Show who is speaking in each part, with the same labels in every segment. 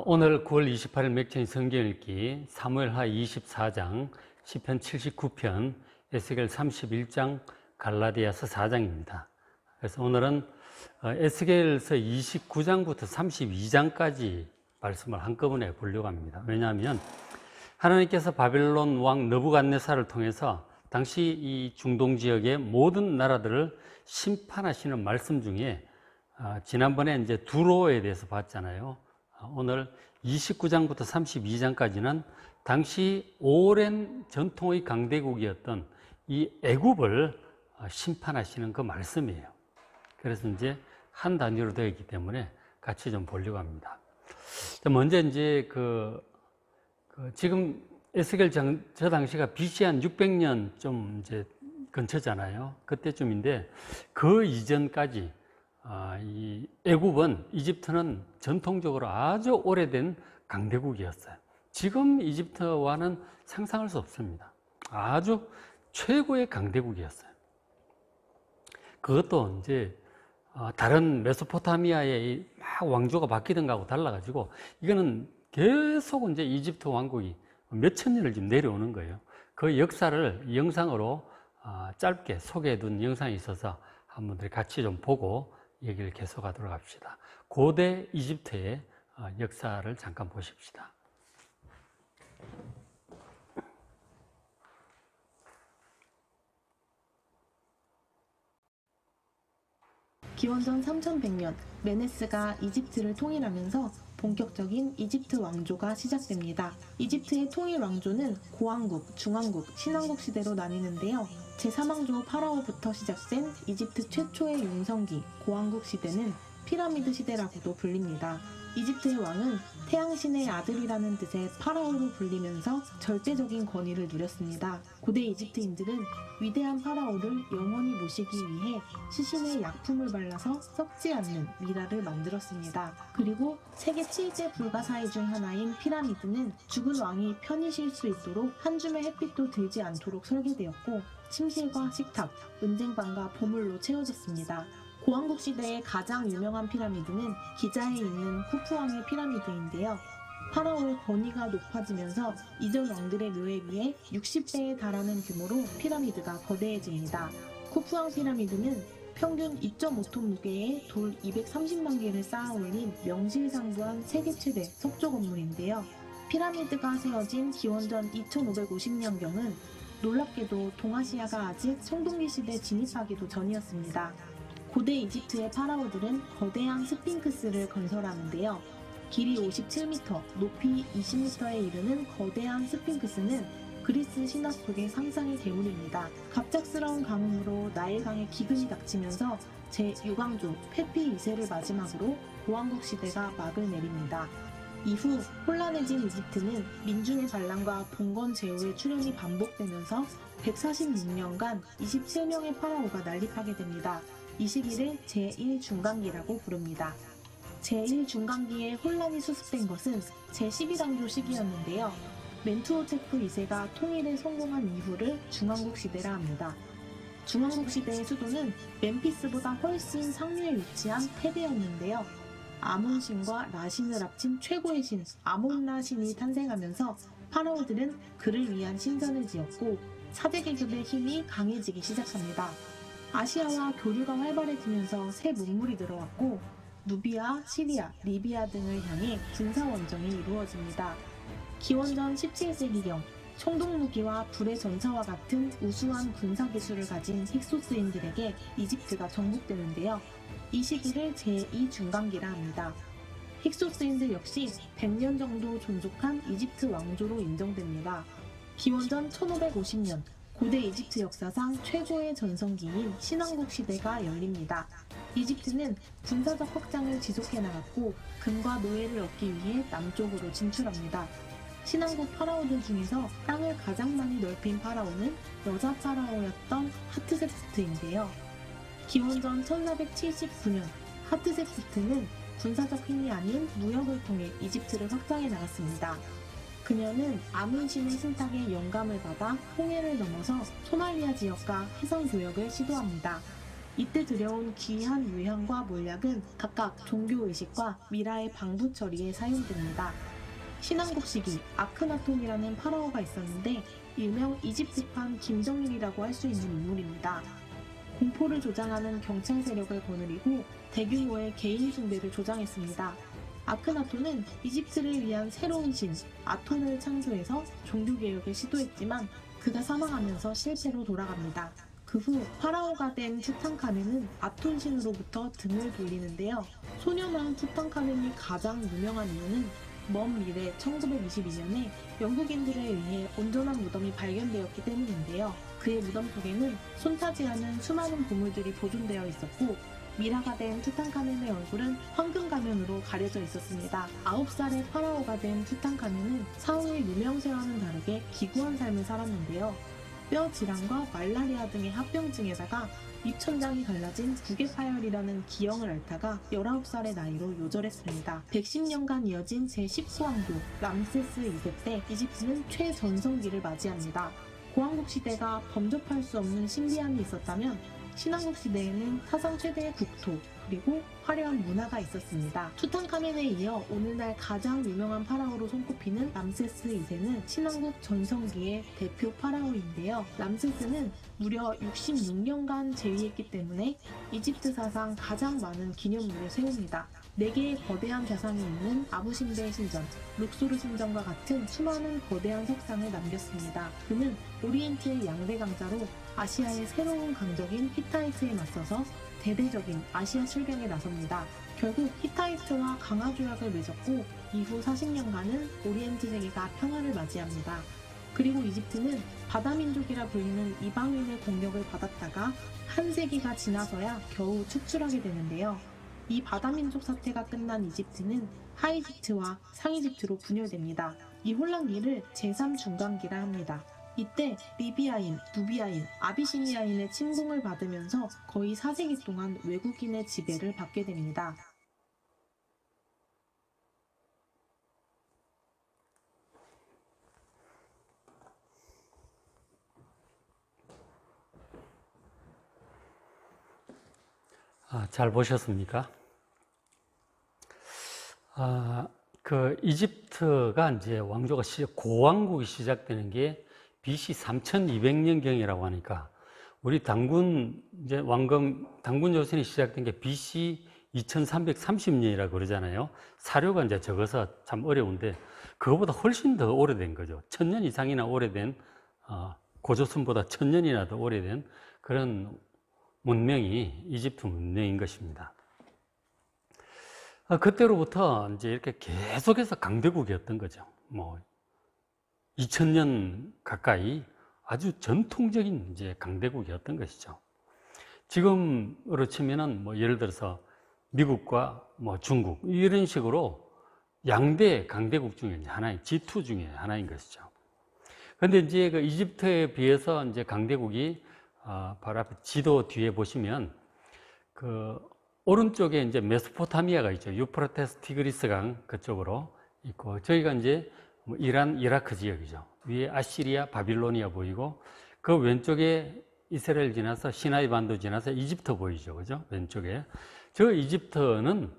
Speaker 1: 오늘 9월 28일 맥주인 성경 읽기 사무엘하 24장, 시편 79편, 에스겔 31장, 갈라디아서 4장입니다. 그래서 오늘은 에스겔서 29장부터 32장까지 말씀을 한꺼번에 보려고 합니다. 왜냐하면 하나님께서 바벨론 왕 느부갓네살을 통해서 당시 이 중동 지역의 모든 나라들을 심판하시는 말씀 중에 지난번에 이제 두로에 대해서 봤잖아요. 오늘 29장부터 32장까지는 당시 오랜 전통의 강대국이었던 이 애굽을 심판하시는 그 말씀이에요. 그래서 이제 한 단위로 되어 있기 때문에 같이 좀 보려고 합니다. 먼저 이제 지금 에스겔 저 당시가 BC 한 600년 좀 이제 근처잖아요. 그때쯤인데 그 이전까지 이 애굽은, 이집트는 전통적으로 아주 오래된 강대국이었어요. 지금 이집트와는 상상할 수 없습니다. 아주 최고의 강대국이었어요. 그것도 이제 다른 메소포타미아의 막 왕조가 바뀌던 거하고 달라가지고 이거는 계속 이제 이집트 왕국이 몇천 년을 지금 내려오는 거예요. 그 역사를 이 영상으로 짧게 소개해 둔 영상이 있어서 한번들 같이 좀 보고 얘기를 계속하도록 합시다. 고대 이집트의 역사를 잠깐 보십시다.
Speaker 2: 기원전 3100년 메네스가 이집트를 통일하면서 본격적인 이집트 왕조가 시작됩니다. 이집트의 통일 왕조는 고왕국, 중왕국, 신왕국 시대로 나뉘는데요. 제3왕조 파라오부터 시작된 이집트 최초의 용성기 고왕국 시대는 피라미드 시대라고도 불립니다. 이집트의 왕은 태양신의 아들이라는 뜻의 파라오로 불리면서 절대적인 권위를 누렸습니다. 고대 이집트인들은 위대한 파라오를 영원히 모시기 위해 시신에 약품을 발라서 썩지 않는 미라를 만들었습니다. 그리고 세계 7대 불가사의 중 하나인 피라미드는 죽은 왕이 편히 쉴 수 있도록 한 줌의 햇빛도 들지 않도록 설계되었고 침실과 식탁, 은쟁반과 보물로 채워졌습니다. 고왕국 시대의 가장 유명한 피라미드는 기자에 있는 쿠푸왕의 피라미드인데요. 파라오의 권위가 높아지면서 이전 왕들의 묘에 비해 60배에 달하는 규모로 피라미드가 거대해집니다. 쿠푸왕 피라미드는 평균 2.5톤 무게의 돌 230만 개를 쌓아 올린 명실상부한 세계 최대 석조 건물인데요. 피라미드가 세워진 기원전 2550년경은 놀랍게도 동아시아가 아직 청동기 시대 진입하기도 전이었습니다. 고대 이집트의 파라오들은 거대한 스핑크스를 건설하는데요. 길이 57m, 높이 20m에 이르는 거대한 스핑크스는 그리스 신화 속의 상상의 괴물입니다. 갑작스러운 가뭄으로 나일강에 기근이 닥치면서 제6왕조 페피 2세를 마지막으로 고왕국 시대가 막을 내립니다. 이후 혼란해진 이집트는 민중의 반란과 봉건 제후의 출현이 반복되면서 146년간 27명의 파라오가 난립하게 됩니다. 이 시기를 제1중간기라고 부릅니다. 제1중간기에 혼란이 수습된 것은 제12왕조 시기였는데요. 멘투호테프 2세가 통일에 성공한 이후를 중왕국 시대라 합니다. 중왕국 시대의 수도는 멤피스보다 훨씬 상류에 위치한 테베였는데요. 아몬 신과 라 신을 합친 최고의 신 아몬-라 신이 탄생하면서 파라오들은 그를 위한 신전을 지었고 사대계급의 힘이 강해지기 시작합니다. 아시아와 교류가 활발해지면서 새 문물이 들어왔고 누비아, 시리아, 리비아 등을 향해 군사원정이 이루어집니다. 기원전 17세기경 청동무기와 불의 전차와 같은 우수한 군사기술을 가진 힉소스인들에게 이집트가 정복되는데요. 이 시기를 제2중간기라 합니다. 힉소스인들 역시 100년 정도 존속한 이집트 왕조로 인정됩니다. 기원전 1550년 고대 이집트 역사상 최고의 전성기인 신왕국 시대가 열립니다. 이집트는 군사적 확장을 지속해 나갔고 금과 노예를 얻기 위해 남쪽으로 진출합니다. 신왕국 파라오들 중에서 땅을 가장 많이 넓힌 파라오는 여자 파라오였던 하트세프트인데요. 기원전 1479년 하트세프트는 군사적 힘이 아닌 무역을 통해 이집트를 확장해 나갔습니다. 그녀는 아문신의 신탁에 영감을 받아 홍해를 넘어서 소말리아 지역과 해성 교역을 시도합니다. 이때 들여온 귀한 유향과 몰약은 각각 종교의식과 미라의 방부 처리에 사용됩니다. 신왕국 시기 아크나톤이라는 파라오가 있었는데 일명 이집트판 김정일이라고 할 수 있는 인물입니다. 공포를 조장하는 경찰 세력을 거느리고 대규모의 개인 숭배를 조장했습니다. 아크나톤은 이집트를 위한 새로운 신 아톤을 창조해서 종교개혁을 시도했지만 그가 사망하면서 실패로 돌아갑니다. 그 후 파라오가 된 투탕카멘은 아톤 신으로부터 등을 돌리는데요. 소녀마을 투탕카멘이 가장 유명한 이유는 먼 미래 1922년에 영국인들에 의해 온전한 무덤이 발견되었기 때문인데요. 그의 무덤 속에는 손타지하는 수많은 보물들이 보존되어 있었고 미라가 된 투탕카멘의 얼굴은 황금 가면으로 가려져 있었습니다. 9살의 파라오가 된 투탕카멘은 사후의 유명세와는 다르게 기구한 삶을 살았는데요. 뼈 질환과 말라리아 등의 합병증에다가 입천장이 갈라진 구개파열이라는 기형을 앓다가 19살의 나이로 요절했습니다. 110년간 이어진 제19왕조 람세스 2세 때 이집트는 최전성기를 맞이합니다. 고왕국 시대가 범접할 수 없는 신비함이 있었다면 신왕국 시대에는 사상 최대의 국토 그리고 화려한 문화가 있었습니다. 투탕카멘에 이어 오늘날 가장 유명한 파라오로 손꼽히는 람세스 2세는 신왕국 전성기의 대표 파라오인데요. 람세스는 무려 66년간 재위했기 때문에 이집트 사상 가장 많은 기념물을 세웁니다. 4개의 거대한 좌상이 있는 아부신베 신전, 룩소르 신전과 같은 수많은 거대한 석상을 남겼습니다. 그는 오리엔트의 양대 강자로 아시아의 새로운 강적인 히타이트에 맞서서 대대적인 아시아 출병에 나섭니다. 결국 히타이트와 강화 조약을 맺었고 이후 40년간은 오리엔트 세계가 평화를 맞이합니다. 그리고 이집트는 바다민족이라 불리는 이방인의 공격을 받았다가 한 세기가 지나서야 겨우 축출하게 되는데요. 이 바다민족 사태가 끝난 이집트는 하이집트와 상이집트로 분열됩니다. 이 혼란기를 제3중간기라 합니다. 이때 리비아인, 누비아인, 아비시니아인의 침공을 받으면서 거의 4세기 동안 외국인의 지배를 받게 됩니다.
Speaker 1: 잘 보셨습니까? 이집트가 이제 왕조가 고왕국이 시작되는 게 BC 3200년경이라고 하니까 우리 당군 조선이 시작된 게 BC 2330년이라고 그러잖아요. 사료가 이제 적어서 참 어려운데 그거보다 훨씬 더 오래된 거죠. 1000년 이상이나 오래된 고조선보다 1000년이나 더 오래된 그런 문명이 이집트 문명인 것입니다. 그때로부터 이제 이렇게 계속해서 강대국이었던 거죠. 2000년 가까이 아주 전통적인 이제 강대국이었던 것이죠. 지금으로 치면은 예를 들어서 미국과 중국 이런 식으로 양대 강대국 중에 하나인 G2 중에 하나인 것이죠. 그런데 이제 그 이집트에 비해서 이제 강대국이 바로 앞에 지도 뒤에 보시면 그 오른쪽에 이제 메소포타미아가 있죠. 유프라테스 티그리스 강 그쪽으로 있고 저희가 이제 이란, 이라크 지역이죠. 위에 아시리아, 바빌로니아 보이고 그 왼쪽에 이스라엘 지나서 시나이 반도 지나서 이집트 보이죠. 그죠? 왼쪽에. 저 이집트는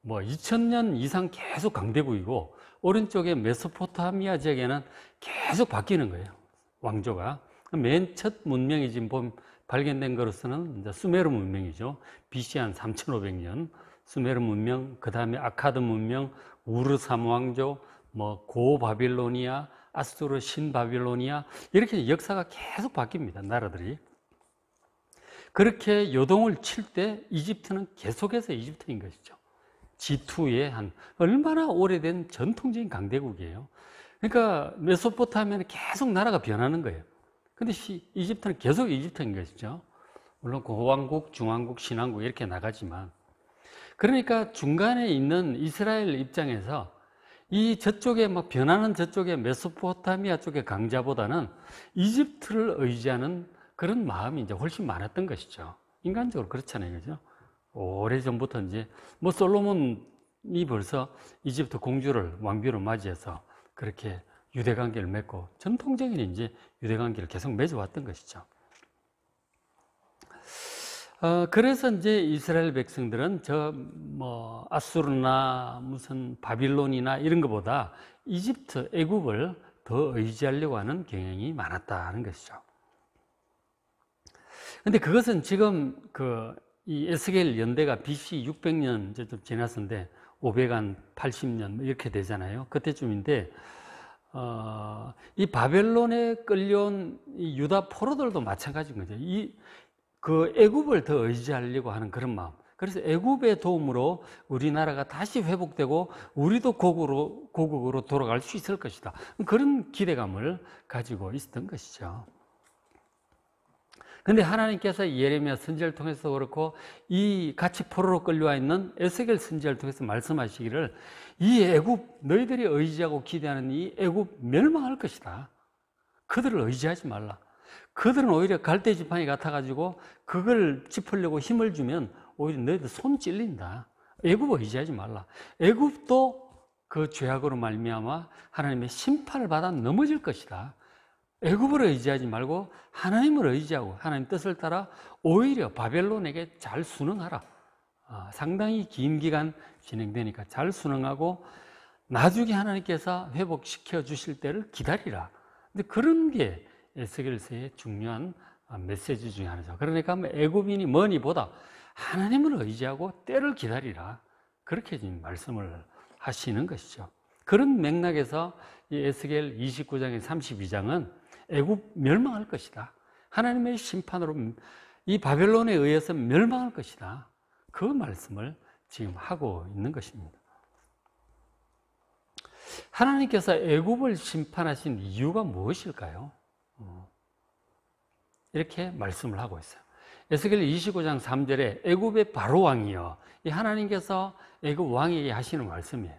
Speaker 1: 2000년 이상 계속 강대국이고 오른쪽에 메소포타미아 지역에는 계속 바뀌는 거예요. 왕조가. 맨 첫 문명이 지금 발견된 것으로서는 이제 수메르 문명이죠. BC 한 3500년. 수메르 문명, 그 다음에 아카드 문명, 우르 삼왕조, 고바빌로니아, 아수르 신바빌로니아 이렇게 역사가 계속 바뀝니다. 나라들이. 그렇게 요동을 칠 때 이집트는 계속해서 이집트인 것이죠. G2의 한 얼마나 오래된 전통적인 강대국이에요. 그러니까 메소포타미아는 계속 나라가 변하는 거예요. 근데 이집트는 계속 이집트인 것이죠. 물론 고왕국, 중왕국, 신왕국 이렇게 나가지만 그러니까 중간에 있는 이스라엘 입장에서 이 저쪽에 변하는 저쪽에 메소포타미아 쪽의 강자보다는 이집트를 의지하는 그런 마음이 이제 훨씬 많았던 것이죠. 인간적으로 그렇잖아요. 그죠? 오래전부터 이제 솔로몬이 벌써 이집트 공주를 왕비로 맞이해서 그렇게 유대 관계를 맺고 전통적인 이제 유대 관계를 계속 맺어왔던 것이죠. 그래서 이제 이스라엘 백성들은 아수르나 무슨 바빌론이나 이런 것보다 이집트, 애굽을 더 의지하려고 하는 경향이 많았다는 것이죠. 근데 그것은 지금 이 에스겔 연대가 BC 600년 이제 좀 지났는데 500한 80년 이렇게 되잖아요. 그때쯤인데 이 바벨론에 끌려온 이 유다 포로들도 마찬가지인 거죠. 그 애굽을 더 의지하려고 하는 그런 마음. 그래서 애굽의 도움으로 우리나라가 다시 회복되고 우리도 고국으로 돌아갈 수 있을 것이다. 그런 기대감을 가지고 있었던 것이죠. 근데 하나님께서 예레미야 선지자를 통해서 그렇고 이 같이 포로로 끌려와 있는 에스겔 선지자를 통해서 말씀하시기를 이 애굽 너희들이 의지하고 기대하는 이 애굽 멸망할 것이다. 그들을 의지하지 말라. 그들은 오히려 갈대 지팡이 같아가지고 그걸 짚으려고 힘을 주면 오히려 너희들 손 찔린다. 애굽을 의지하지 말라. 애굽도 그 죄악으로 말미암아 하나님의 심판을 받아 넘어질 것이다. 애굽을 의지하지 말고 하나님을 의지하고 하나님 뜻을 따라 오히려 바벨론에게 잘 순응하라. 상당히 긴 기간 진행되니까 잘 순응하고 나중에 하나님께서 회복시켜 주실 때를 기다리라. 근데 그런 게 에스겔서의 중요한 메시지 중에 하나죠. 그러니까 애굽인이 뭐니보다 하나님을 의지하고 때를 기다리라. 그렇게 지금 말씀을 하시는 것이죠. 그런 맥락에서 이 에스겔 29장의 32장은 애굽 멸망할 것이다. 하나님의 심판으로 이 바벨론에 의해서 멸망할 것이다. 그 말씀을 지금 하고 있는 것입니다. 하나님께서 애굽을 심판하신 이유가 무엇일까요? 이렇게 말씀을 하고 있어요. 에스겔 29장 3절에 애굽의 바로 왕이여, 이 하나님께서 애굽 왕에게 하시는 말씀이에요.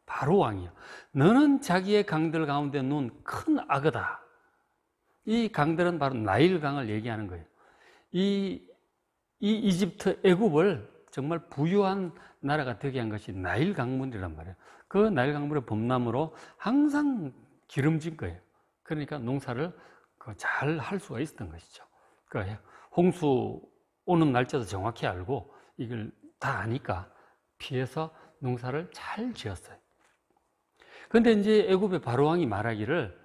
Speaker 1: 바로 왕이여, 너는 자기의 강들 가운데 놓은 큰 악어다. 이 강들은 바로 나일강을 얘기하는 거예요. 이 이집트 애굽을 정말 부유한 나라가 되게 한 것이 나일 강물이란 말이에요. 그 나일 강물의 범람으로 항상 기름진 거예요. 그러니까 농사를 잘 할 수가 있었던 것이죠. 그러니까 홍수 오는 날짜도 정확히 알고 이걸 다 아니까 피해서 농사를 잘 지었어요. 그런데 이제 애굽의 바로왕이 말하기를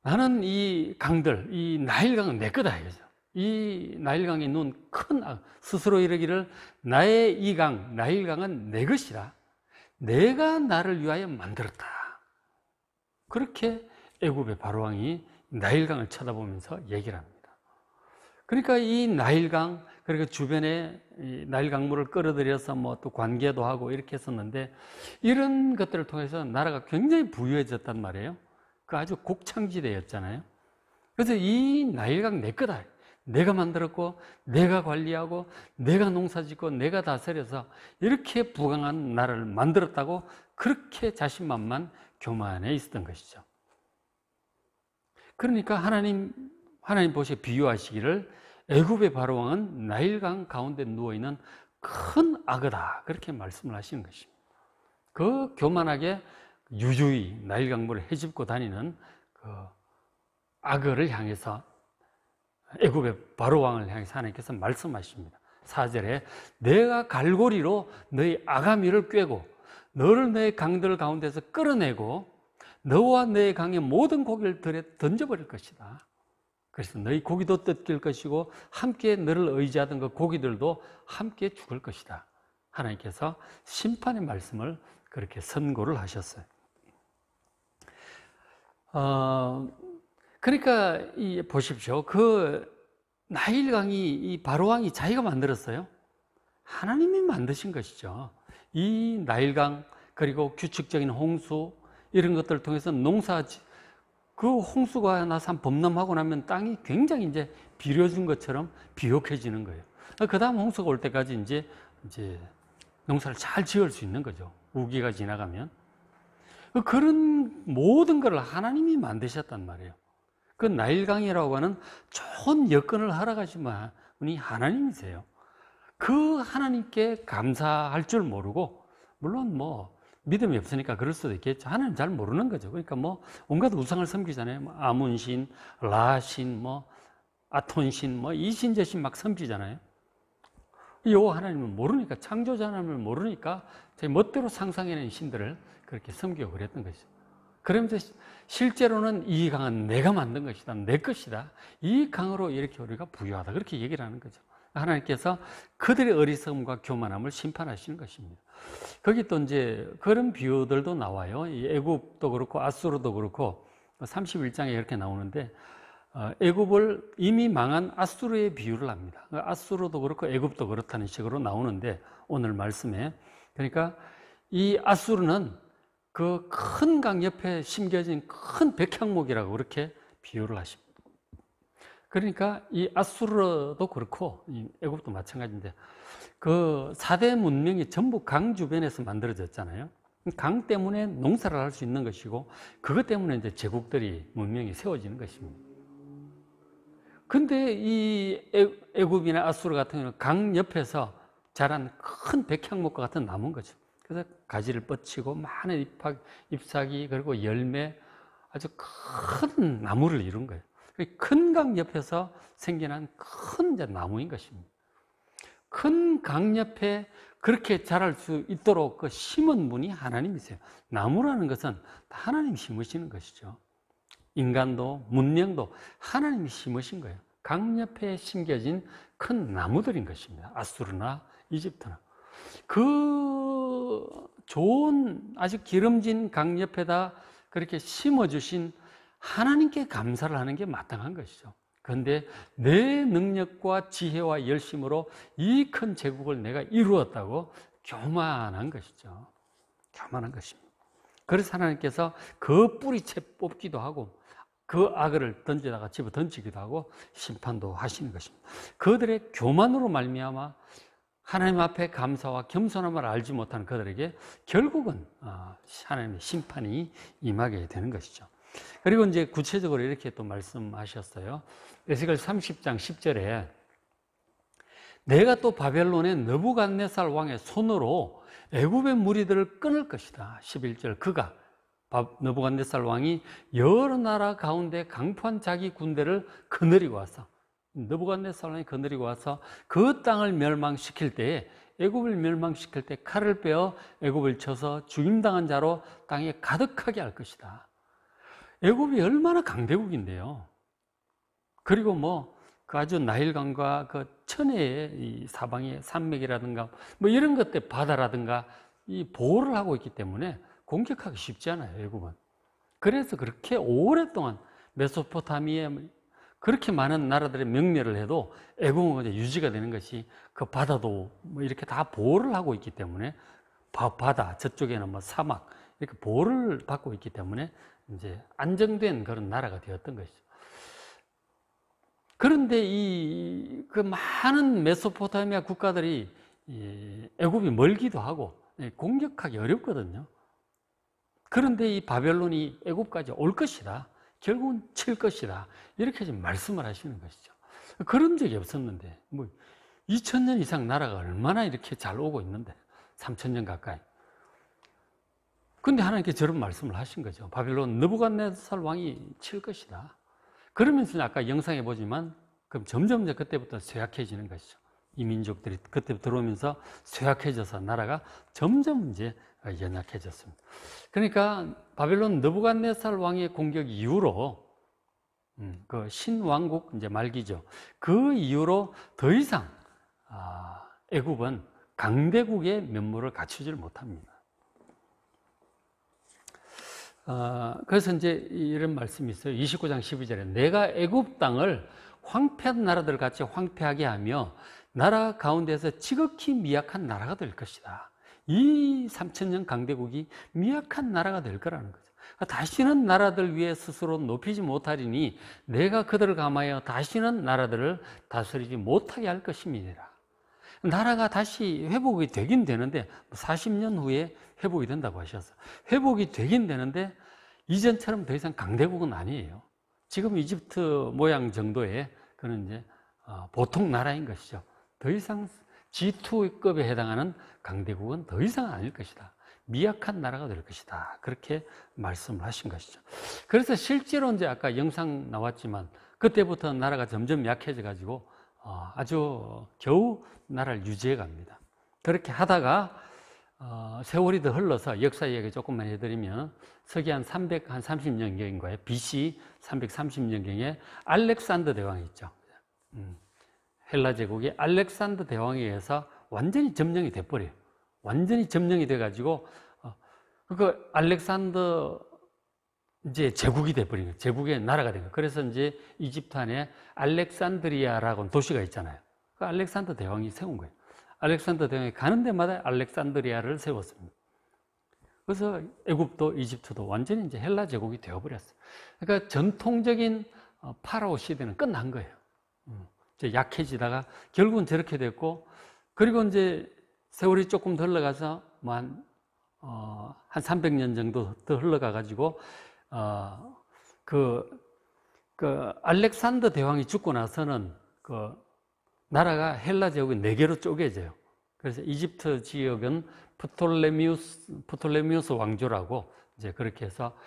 Speaker 1: 나는 이 강들, 이 나일강은 내 거다 이거죠. 이 나일강에 놓은 큰 스스로 이르기를 나의 이 강, 나일강은 내 것이라. 내가 나를 위하여 만들었다. 그렇게 애굽의 바로왕이 나일강을 쳐다보면서 얘기를 합니다. 그러니까 이 나일강, 그리고 주변에 이 나일강물을 끌어들여서 또 관계도 하고 이렇게 했었는데 이런 것들을 통해서 나라가 굉장히 부유해졌단 말이에요. 그 아주 곡창지대였잖아요. 그래서 이 나일강 내 거다. 내가 만들었고, 내가 관리하고, 내가 농사짓고, 내가 다스려서 이렇게 부강한 나라를 만들었다고 그렇게 자신만만 교만해 있었던 것이죠. 그러니까 하나님 보시기에 비유하시기를 애굽의 바로왕은 나일강 가운데 누워있는 큰 악어다. 그렇게 말씀을 하시는 것입니다. 그 교만하게 유유히 나일강물을 헤집고 다니는 그 악어를 향해서 애굽의 바로왕을 향해서 하나님께서 말씀하십니다. 4절에 내가 갈고리로 너희 아가미를 꿰고 너를 너의 강들 가운데서 끌어내고 너와 너의 강의 모든 고기를 들에 던져버릴 것이다. 그래서 너희 고기도 뜯길 것이고 함께 너를 의지하던 그 고기들도 함께 죽을 것이다. 하나님께서 심판의 말씀을 그렇게 선고를 하셨어요. 그러니까 보십시오. 그 나일강이 이 바로왕이 자기가 만들었어요. 하나님이 만드신 것이죠. 이 나일강 그리고 규칙적인 홍수 이런 것들을 통해서 그 홍수가 나서 범람하고 나면 땅이 굉장히 이제 비려준 것처럼 비옥해지는 거예요. 그 다음 홍수가 올 때까지 이제 농사를 잘 지을 수 있는 거죠. 우기가 지나가면. 그런 모든 것을 하나님이 만드셨단 말이에요. 그 나일강이라고 하는 좋은 여건을 허락하신 분이 하나님이세요. 그 하나님께 감사할 줄 모르고, 물론 믿음이 없으니까 그럴 수도 있겠죠. 하나님 잘 모르는 거죠. 그러니까 온갖 우상을 섬기잖아요. 아문신, 라신, 아톤신, 이 신 저 신 막 섬기잖아요. 이 여호와 하나님을 모르니까, 창조자 하나님을 모르니까 제 멋대로 상상해낸 신들을 그렇게 섬기고 그랬던 것이죠. 그러면서 실제로는 이 강은 내가 만든 것이다, 내 것이다, 이 강으로 이렇게 우리가 부유하다, 그렇게 얘기를 하는 거죠. 하나님께서 그들의 어리석음과 교만함을 심판하시는 것입니다. 거기 또 이제 그런 비유들도 나와요. 이 애굽도 그렇고 아수르도 그렇고 31장에 이렇게 나오는데, 애굽을 이미 망한 아수르의 비유를 합니다. 아수르도 그렇고 애굽도 그렇다는 식으로 나오는데, 오늘 말씀에, 그러니까 이 아수르는 그 큰 강 옆에 심겨진 큰 백향목이라고 그렇게 비유를 하십니다. 그러니까 이 아수르도 그렇고 이 애굽도 마찬가지인데, 그 4대 문명이 전부 강 주변에서 만들어졌잖아요. 강 때문에 농사를 할 수 있는 것이고, 그것 때문에 이제 제국들이, 문명이 세워지는 것입니다. 근데 이 애굽이나 아수르 같은 경우는 강 옆에서 자란 큰 백향목과 같은 나무인 거죠. 그래서 가지를 뻗치고 많은 잎사귀 그리고 열매, 아주 큰 나무를 이룬 거예요. 큰 강 옆에서 생겨난 큰 나무인 것입니다. 큰 강 옆에 그렇게 자랄 수 있도록 그 심은 분이 하나님이세요. 나무라는 것은 하나님이 심으시는 것이죠. 인간도 문명도 하나님이 심으신 거예요. 강 옆에 심겨진 큰 나무들인 것입니다. 아수르나 이집트나. 그 좋은 아주 기름진 강 옆에다 그렇게 심어주신 하나님께 감사를 하는 게 마땅한 것이죠. 그런데 내 능력과 지혜와 열심으로 이 큰 제국을 내가 이루었다고 교만한 것이죠. 교만한 것입니다. 그래서 하나님께서 그 뿌리채 뽑기도 하고, 그 악을 던지다가 집어 던지기도 하고 심판도 하시는 것입니다. 그들의 교만으로 말미암아 하나님 앞에 감사와 겸손함을 알지 못하는 그들에게 결국은 하나님의 심판이 임하게 되는 것이죠. 그리고 이제 구체적으로 이렇게 또 말씀하셨어요. 에스겔 30장 10절에 내가 또 바벨론의 느부갓네살 왕의 손으로 애굽의 무리들을 끊을 것이다. 11절 그가 느부갓네살 왕이 여러 나라 가운데 강포한 자기 군대를 거느리고 와서, 느부갓네살 왕이 거느리고 와서 그 땅을 멸망시킬 때에, 애굽을 멸망시킬 때 칼을 빼어 애굽을 쳐서 죽임당한 자로 땅에 가득하게 할 것이다. 애굽이 얼마나 강대국인데요. 그리고 그 아주 나일강과 그 천혜의 이 사방의 산맥이라든가 이런 것들, 바다라든가 이 보호를 하고 있기 때문에 공격하기 쉽지 않아요, 애굽은. 그래서 그렇게 오랫동안 메소포타미아에 그렇게 많은 나라들의 명멸을 해도 애굽은 유지가 되는 것이, 그 바다도 이렇게 다 보호를 하고 있기 때문에, 바다 저쪽에는 사막 이렇게 보호를 받고 있기 때문에 이제 안정된 그런 나라가 되었던 것이죠. 그런데 그 많은 메소포타미아 국가들이 애굽이 멀기도 하고 공격하기 어렵거든요. 그런데 이 바벨론이 애굽까지 올 것이다, 결국은 칠 것이다, 이렇게 지금 말씀을 하시는 것이죠. 그런 적이 없었는데 2000년 이상 나라가 얼마나 이렇게 잘 오고 있는데, 3000년 가까이. 근데 하나님께 저런 말씀을 하신 거죠. 바벨론 느부갓네살 왕이 칠 것이다. 그러면서 아까 영상에 보지만 그럼 점점 그때부터 쇠약해지는 것이죠. 이 민족들이 그때부터 들어오면서 쇠약해져서 나라가 점점 이제 연약해졌습니다. 그러니까 바벨론 느부갓네살 왕의 공격 이후로 그 신왕국 이제 말기죠. 그 이후로 더 이상 애굽은 강대국의 면모를 갖추질 못합니다. 그래서 이제 이런 말씀이 있어요. 29장 12절에 내가 애굽 땅을 황폐한 나라들 같이 황폐하게 하며 나라 가운데서 지극히 미약한 나라가 될 것이다. 이 3000년 강대국이 미약한 나라가 될 거라는 거죠. 다시는 나라들 위에 스스로 높이지 못하리니 내가 그들을 감하여 다시는 나라들을 다스리지 못하게 할 것임이니라. 나라가 다시 회복이 되긴 되는데 40년 후에 회복이 된다고 하셨어요. 회복이 되긴 되는데 이전처럼 더 이상 강대국은 아니에요. 지금 이집트 모양 정도의 그런 이제 보통 나라인 것이죠. 더 이상 G2급에 해당하는 강대국은 더 이상 아닐 것이다. 미약한 나라가 될 것이다. 그렇게 말씀을 하신 것이죠. 그래서 실제로 이제 아까 영상 나왔지만 그때부터 나라가 점점 약해져 가지고 아주 겨우 나라를 유지해 갑니다. 그렇게 하다가 세월이 더 흘러서 역사 이야기 조금만 해드리면 서기 한 330년경인가요? BC 330년경에 알렉산더 대왕이 있죠. 헬라 제국이 알렉산더 대왕에 의해서 완전히 점령이 돼버려요. 완전히 점령이 돼가지고 그 알렉산더 이제 제국이 돼버린 거예요. 제국의 나라가 된 거예요. 그래서 이제 이집트 안에 알렉산드리아라고 도시가 있잖아요. 그 알렉산더 대왕이 세운 거예요. 알렉산더 대왕이 가는 데마다 알렉산드리아를 세웠습니다. 그래서 애굽도 이집트도 완전히 이제 헬라 제국이 되어버렸어요. 그러니까 전통적인 파라오 시대는 끝난 거예요. 이제 약해지다가 결국은 저렇게 됐고, 그리고 이제 세월이 조금 더 흘러가서 뭐 한 300년 정도 더 흘러가가지고 그 알렉산더 대왕이 죽고 나서는 그 나라가 헬라 제국이 4개로 쪼개져요. 그래서 이집트 지역은 프톨레미우스 왕조라고 이제 그렇게 해서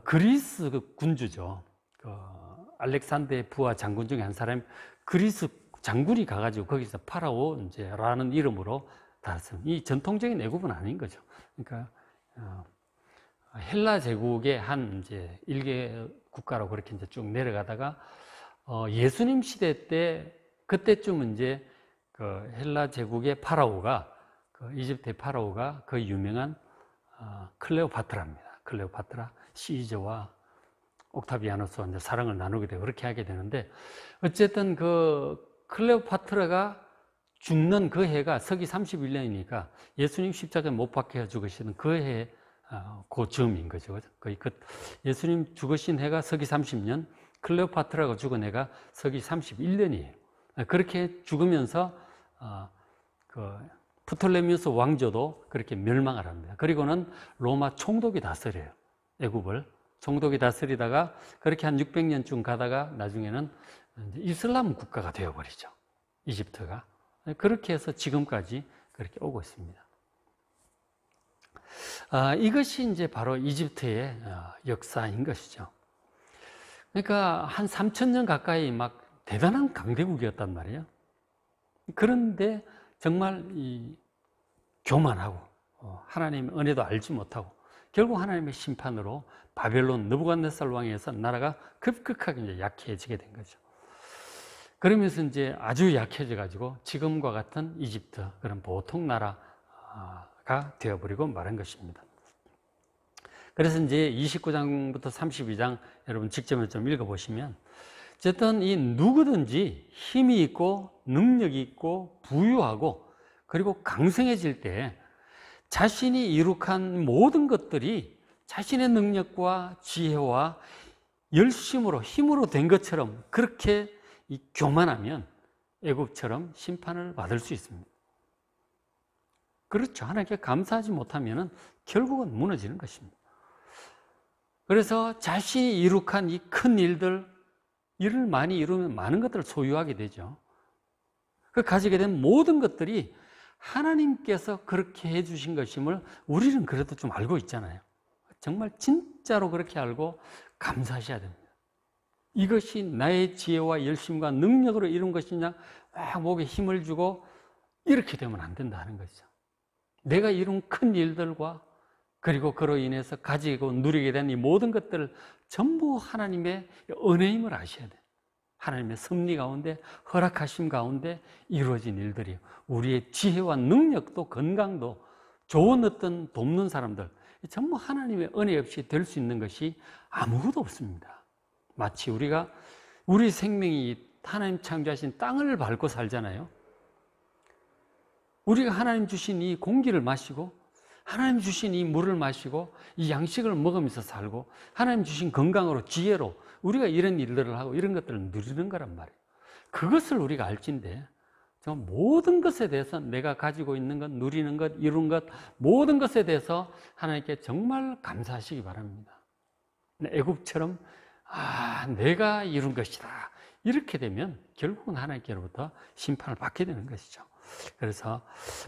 Speaker 1: 그리스 군주죠. 그 알렉산더의 부하 장군 중에 한 사람이 그리스 장군이 가가지고 거기서 파라오 이제라는 이름으로 달았습니다. 이 전통적인 애굽은 아닌 거죠. 그러니까 헬라 제국의 한 이제 일개 국가로 그렇게 이제 쭉 내려가다가 예수님 시대 때 그때쯤 이제 그 헬라 제국의 파라오가 그 이집트의 파라오가 그 유명한 클레오파트라입니다. 클레오파트라 시저와 옥타비아누스와 이제 사랑을 나누게 되고 그렇게 하게 되는데, 어쨌든 그 클레오파트라가 죽는 그 해가 서기 31년이니까 예수님 십자가에 못 박혀 죽으시는 그 해 그 즈음인 거죠. 거의 그 예수님 죽으신 해가 서기 30년, 클레오파트라가 죽은 해가 서기 31년이에요. 그렇게 죽으면서 그 프톨레미우스 왕조도 그렇게 멸망을 합니다. 그리고는 로마 총독이 다스려요. 애굽을 총독이 다스리다가 그렇게 한 600년쯤 가다가 나중에는 이슬람 국가가 되어버리죠. 이집트가. 그렇게 해서 지금까지 그렇게 오고 있습니다. 이것이 이제 바로 이집트의 역사인 것이죠. 그러니까 한 3000년 가까이 막 대단한 강대국이었단 말이에요. 그런데 정말 교만하고 하나님의 은혜도 알지 못하고 결국 하나님의 심판으로 바벨론 느부갓네살 왕에서 나라가 급격하게 이제 약해지게 된 거죠. 그러면서 이제 아주 약해져 가지고 지금과 같은 이집트, 그런 보통 나라가 되어버리고 말한 것입니다. 그래서 이제 29장부터 32장 여러분 직접 좀 읽어보시면, 어쨌든 이 누구든지 힘이 있고 능력이 있고 부유하고 그리고 강성해질 때 자신이 이룩한 모든 것들이 자신의 능력과 지혜와 열심으로 힘으로 된 것처럼 그렇게 교만하면 애굽처럼 심판을 받을 수 있습니다. 그렇죠. 하나님께 감사하지 못하면 결국은 무너지는 것입니다. 그래서 자신이 이룩한 이 큰 일을 많이 이루면 많은 것들을 소유하게 되죠. 그 가지게 된 모든 것들이 하나님께서 그렇게 해주신 것임을 우리는 그래도 좀 알고 있잖아요. 정말 진짜로 그렇게 알고 감사하셔야 됩니다. 이것이 나의 지혜와 열심과 능력으로 이룬 것이냐, 목에 힘을 주고 이렇게 되면 안 된다는 거죠. 내가 이룬 큰 일들과 그리고 그로 인해서 가지고 누리게 된 이 모든 것들을 전부 하나님의 은혜임을 아셔야 돼요. 하나님의 섭리 가운데, 허락하심 가운데 이루어진 일들이에요. 우리의 지혜와 능력도 건강도 좋은 어떤 돕는 사람들, 전부 하나님의 은혜 없이 될 수 있는 것이 아무것도 없습니다. 마치 우리 생명이 하나님 창조하신 땅을 밟고 살잖아요. 우리가 하나님 주신 이 공기를 마시고 하나님 주신 이 물을 마시고 이 양식을 먹으면서 살고 하나님 주신 건강으로 지혜로 우리가 이런 일들을 하고 이런 것들을 누리는 거란 말이에요. 그것을 우리가 알진데 모든 것에 대해서 내가 가지고 있는 것, 누리는 것, 이룬 것 모든 것에 대해서 하나님께 정말 감사하시기 바랍니다. 애굽처럼 내가 이룬 것이다 이렇게 되면 결국은 하나님께로부터 심판을 받게 되는 것이죠. 그래서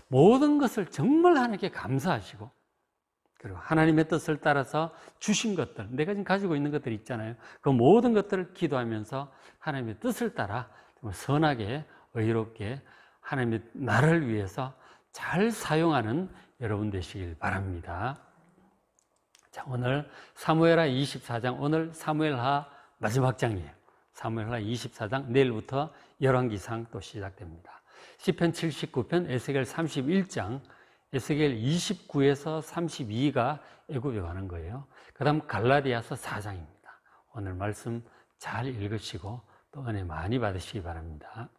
Speaker 1: 모든 것을 정말 하나님께 감사하시고 그리고 하나님의 뜻을 따라서 주신 것들, 내가 지금 가지고 있는 것들이 있잖아요. 그 모든 것들을 기도하면서 하나님의 뜻을 따라 선하게 의롭게 하나님의 나라를 위해서 잘 사용하는 여러분 되시길 바랍니다. 자, 오늘 사무엘하 24장, 오늘 사무엘하 마지막 장이에요. 사무엘하 24장, 내일부터 열왕기상 또 시작됩니다. 시편 79편, 에스겔 31장, 에스겔 29에서 32가 애굽에 가는 거예요. 그 다음 갈라디아서 4장입니다. 오늘 말씀 잘 읽으시고 또 은혜 많이 받으시기 바랍니다.